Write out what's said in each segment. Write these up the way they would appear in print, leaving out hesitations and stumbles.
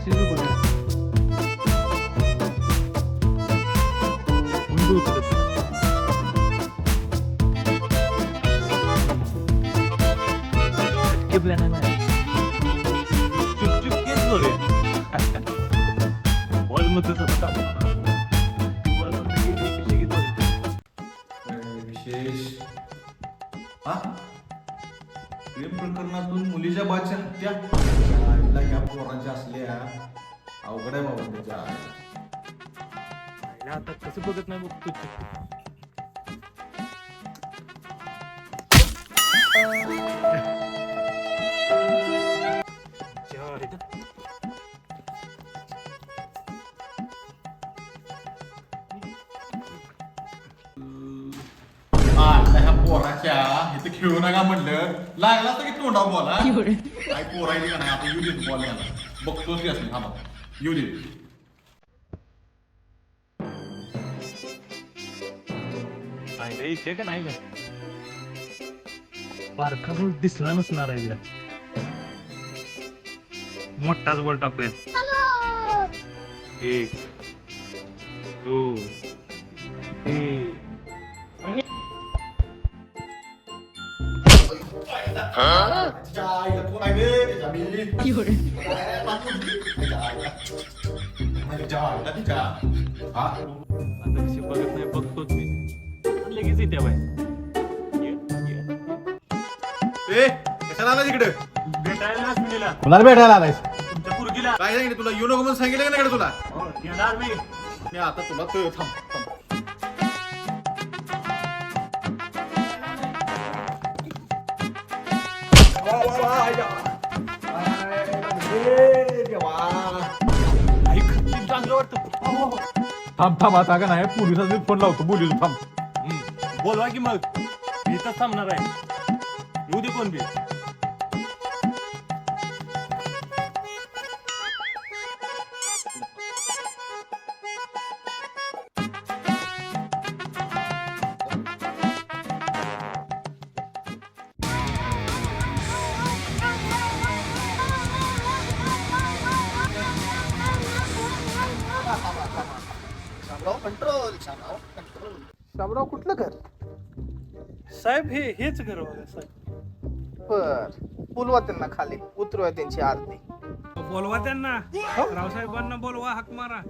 बक्षीस बी बघा. उंदू उतरत. के प्लॅन आहे ना. चुप केस बघूया. बॉल मध्ये होता. विशेष प्रेम प्रकरणातून मुलीच्या बाच्या हत्या ह्या पोरांच्या असल्या अवघड आहे बाबा त्याच्या. आता कसं बघत नाही बघ तू. ह्या पोराच्या इथे खेळू नका म्हणलं लागला तर की तोंडा बॉल काय पोरायली का नाही आता येऊ देत बॉल याला बघतोच की असं हा येऊ दे. इथे का नाही का बारका बॉल दिसला नसणार आहे. मोठाच बॉल टाकूया. 1 2 3 आता कशी बघत नाही बघतोच मी लगेच येते बाय. कशाला आला तिकडे भेटायला मुलीला कुणाला भेटायला आलायस तुमच्या पुरगीला काय सांगितलं तुला येऊ नको म्हणून सांगितलं का नाही तुला. येणार मी. मी आता तुला थांब चांगलं वाटतं. थांब आता का नाही पोलिसांनी फोन लावतो बोलू थांब. बोलवा की मग मी इथंच थांबणार आहे. येऊ दे कोण बी. शामराव कुठलं घर? साहेब हेच घर बघा साहेब. बर बोलवा त्यांना खाली उतरवा त्यांची आरती. बोलवा त्यांना. रावसाहेबांना बोलवा हाक मारा.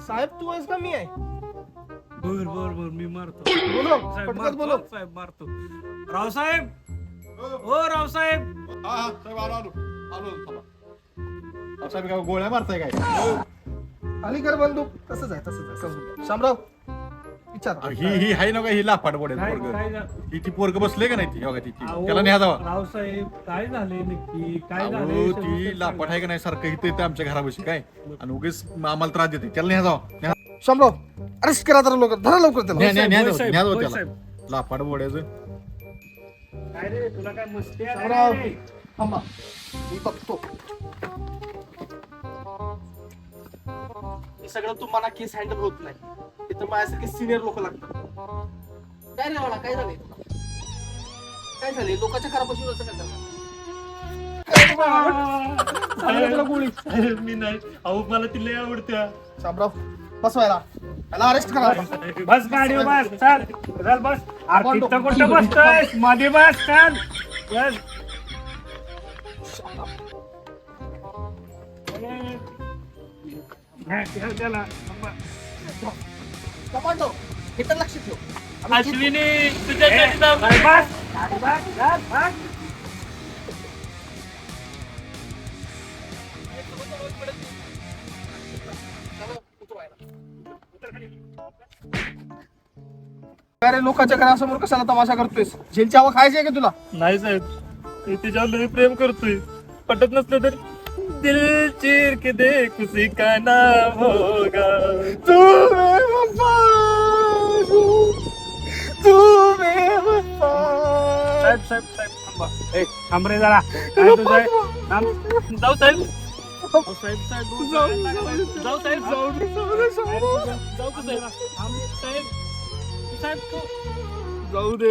साहेब तू आहेस का मी आहे? बर बर बर मी मारतो. बोलो साहेब पटकन मारतो. बोलो. साहेब मारतो. रावसाहेब ओ रावसाहेब. साहेब आलो साहेब काय गोळ्या मारताय काय. खाली कर बंदूक. तसंच आहे समजून. शामराव विचार. ही हाय ना ही लापाट बोडे काय पोरग काय ही ती पोरग बसले का नाही ती बघा ती अहो, त्याला न्या जावा. रावसाहेब काय झाले नक्की काय अहो झाले ती लापाट आहे का नाही सारखं इथे येते आमच्या घरापाशी काय आणि उगीच आम्हाला त्रास देते त्याला न्या जावा. शामराव अरेस्ट करा जरा लवकर. धरा लवकर त्याला. साहेब, होय त्याला साहेब. लापाट बोड्याचं. काय रे तुला काय मस्ती आहे शामराव काय रे? थांबा मी बघतो. हे सगळं तुम्हाला केस हँडल होत नाही. इथं माझ्यासारखे सिनियर लोक लागतात. काय रे मला काय झालंय तुला? काय झालंय लोकांच्या घरापासून असं काय करणार? गोळी. साहेब, मी नाही अहो मला ती लय आवडत्या. शामराव बसवायला याला अरेस्ट करा. बस गाडी बस चल चल बस. अरे तिथं कुठं बसतोय मध्ये बस चल बस. त्याला कमांडो हे तर लक्ष ठेव. अश्विनी तुझ्यासाठी बस गाडी बस चल बस. अरे लोकांच्या घरासमोर कशाला तमाशा करतोयस? जेलची हवा खायची आहे का तुला? नाही साहेब मी तिच्यावर लई प्रेम करतोय. पटत नसलं तर दिल चीर के देख उसी का नाम होगा. तू बेवफा, तू बेवफा. साहेब साहेब साहेब थांबा. थांब रे जरा. काय तुझं आहे? थांब. जाऊ साहेब. जाऊ साहेब साहेब जाऊ साहेब जाऊ जाऊ का साहेब. थांब साहेब. साहेब तू जाऊ दे.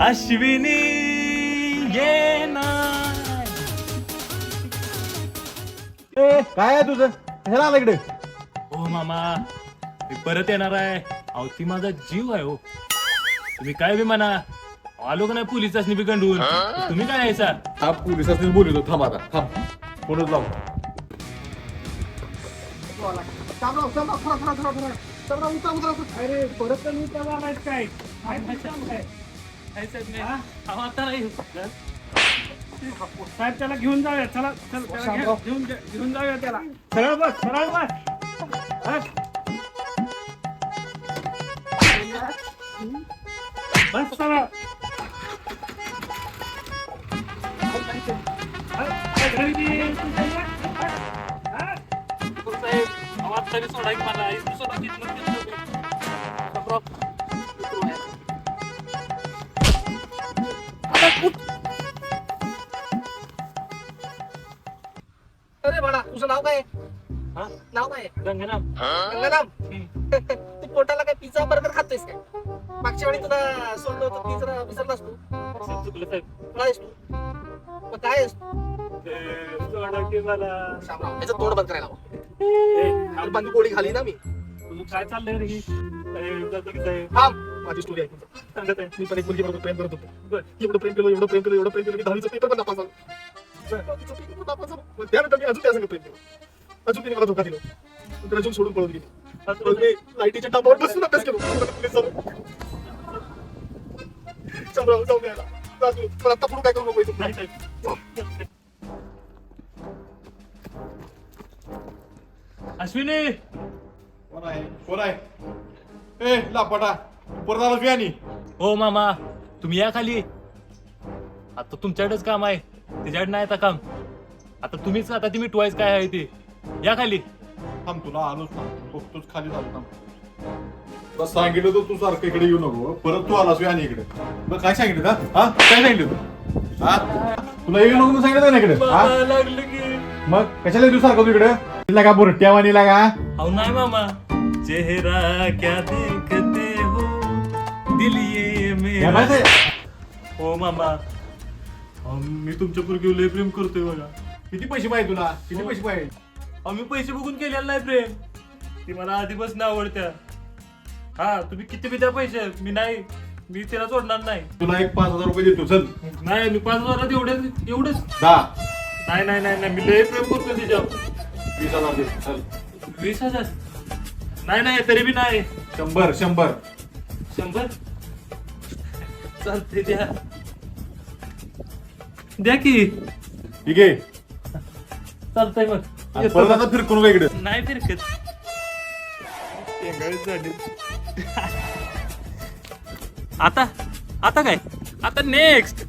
अश्विनी येणार. काय आहे तुझं कशाला आला इकडे हो मामा मी परत येणार आहे. अहो ती माझा जीव आहे हो. तुम्ही काय बी म्हणा, आलो का नाही पोलिसांनी बी गंडून, तुम्ही काय यायचा? हा पोलिसांनी बोलतो. थांब आता थांब फोनच लाव. अरे परत मी त्याला माहित काय आता नाही साहेब, त्याला घेऊन जाऊया. चला चल त्याला घेऊन जाऊया त्याला. सरळ बस, सरळ बस. बस सरळ. साहेब आवाज तरी सोडा की मला. अरे बाळा तुझं नाव काय? हा? नाव काय? गंगाराम. गंगाराम. तू पोटाला काय पिझ्झा बर्गर खातोयस काय? मागच्या वेळी तुला सोडलं होतं ती जरा विसरलास तू. चुकलं साहेब. काय आहेस तू? मग काय आहेस तू? सोडा की मला. शामराव याचं तोंड बंद करायला हवं. ए, बंद गोळी घाली ना मी. तुझं काय चाललंय रे? साहेब थांब माझी स्टोरी ऐकून जा. सांगत आहे. मी पण एक मुलगी बरोबर प्रेम करत होतो. बरं. एवढं प्रेम केलं की 10वीचं पेपर पण नापास झालो. 10वीचं पेपर पण नापास झालो. मग त्यानंतर मी अजून त्या संग प्रेम केलं. अजून तिने मला धोका दिला. नंतर अजून सोडून पळून गेली. मग मी लाईटीच्या टापावर बसून अभ्यास केलो. पोलीस झालो. शामराव जाऊ द्यायला. राजू पण आता पुढे काय करू नको इथून. नाही साहेब. अश्विनी कोण आहे कोण आहे ए लापाटा परत आला बियाणी. हो मामा तुम्ही या खाली. आता तुमच्याकडेच काम आहे, त्याच्याकडे नाही आता काम. आता तुम्हीच आता ती मिटवायच काय आहे ते. या खाली. थांब तुला आलोच ना बघतोच खाली झालो. थांब बस सांगितलं तर तू सारखं इकडे येऊ नको. परत तू आलास बियाणी इकडे. मग काय सांगितलं का? हा काय सांगितलं तू? हा तुला येऊ नको म्हणून सांगितलं ना इकडे? हा लागलं की. मग कशाला येतो सारखं तू इकडे? तिला का बुरट्या वाणी लागा? अहो नाही मामा, चेहरा क्या देखते हो दिल ये मेरा. हो मामा, अहो, मी तुमच्या पूर्वी लय प्रेम करतोय बघा. किती पैसे पाहिजे तुला? किती पैसे पाहिजे? आम्ही पैसे बघून केलेलं नाही प्रेम. ती मला आधीपासून आवडत्या. हा तुम्ही किती बी द्या पैसे, मी तिला सोडणार नाही. तुला एक 5,000 रुपये देतो. चल नाही मी 5,000 एवढंच. दहा. नाही मी लय प्रेम करतोय तिच्यावर. 20,000 दे. चल 20,000 नाही तरी बी नाही. 100 100 चालते द्या की. ठीक आहे. चालतंय मग. आणि परत आता फिरकू नको इकडे. नाही फिरकत. आता काय आता नेक्स्ट